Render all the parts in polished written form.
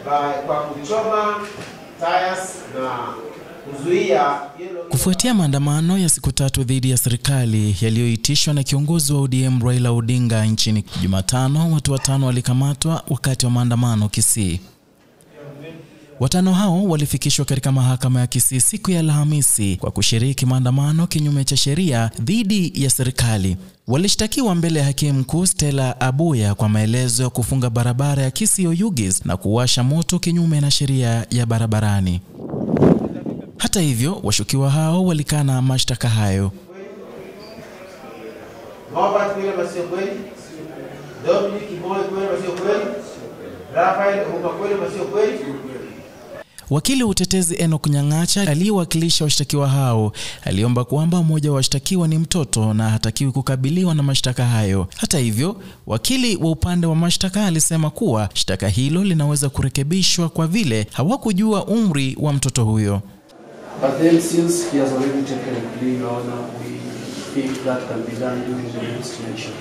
kwa kuchoma tires na kuzuia. Kufuatia maandamano ya siku 3 dhidi ya serikali yaliyoitishwa na kiongozi wa ODM Raila Odinga nchini, Jumatano watu 5 walikamatwa wakati wa maandamano Kisii. Watano hao walifikishwa katika mahakama ya Kisii siku ya Alhamisi kwa kushiriki maandamano kinyume cha sheria dhidi ya serikali. Walishtakiwa mbele ya hakimu mkuu Stella Abuya kwa maelezo ya kufunga barabara ya Kisii Oyugis na kuwasha moto kinyume na sheria ya barabarani. Hata hivyo, washukiwa hao walikana mashtaka hayo. Wakili utetezi Enoch Nyangacha aliyewakilisha washtakiwa hao aliomba kwamba mmoja wa washtakiwa ni mtoto na hatakiwi kukabiliwa na mashtaka hayo. Hata hivyo, wakili wa upande wa mashtaka alisema kuwa shtaka hilo linaweza kurekebishwa kwa vile hawakujua umri wa mtoto huyo. But then since he has already taken a plea, Your Honor, we think that can be done during the investigation.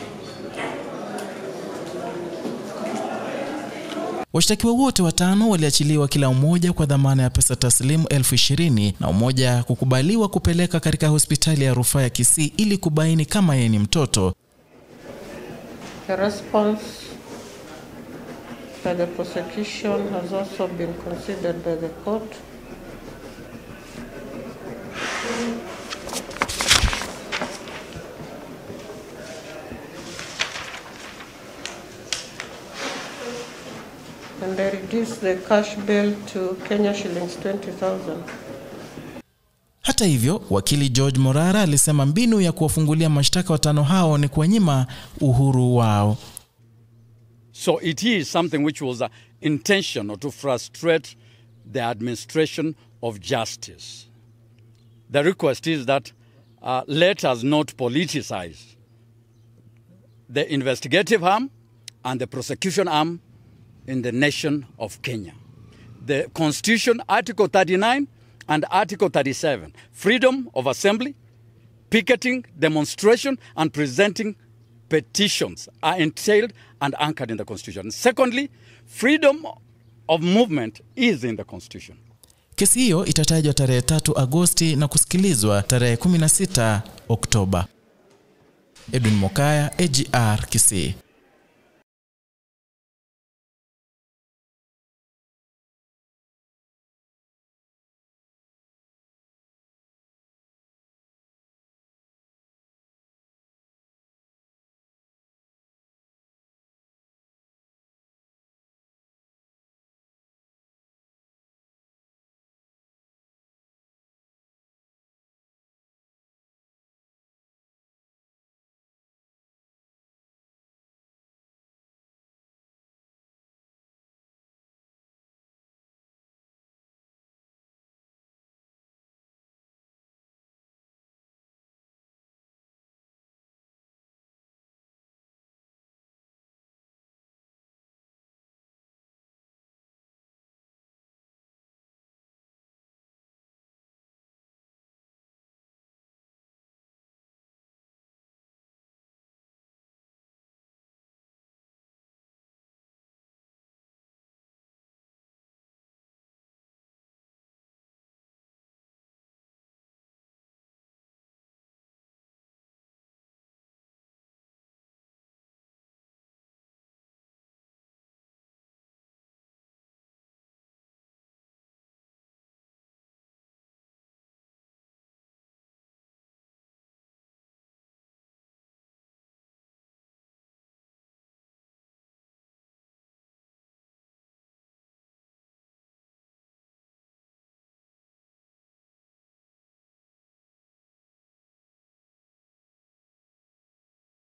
Washtakiwa wote 5 waliachiliwa kila mmoja kwa dhamana ya pesa taslimu 20,000 na mmoja kukubaliwa kupeleka katika hospitali ya rufaa ya Kisii ili kubaini kama yeye ni mtoto. The response by the prosecution has also been considered by the court. And they reduced the cash bail to Kenya shillings 20,000. Hata hivyo, wakili George Morara alisema mbinu ya kuwafungulia mashtaka 5 hao ni kuwanyima uhuru wao. So it is something which was intentional to frustrate the administration of justice. The request is that let us not politicize the investigative arm and the prosecution arm in the nation of Kenya. The Constitution, Article 39 and Article 37, freedom of assembly, picketing, demonstration, and presenting petitions are entailed and anchored in the Constitution. Secondly, freedom of movement is in the Constitution. Kesi hiyo itatajwa tarehe 3 Agosti na kusikilizwa tarehe 16 Oktoba. Edwin Mokaya, Agr Kisii.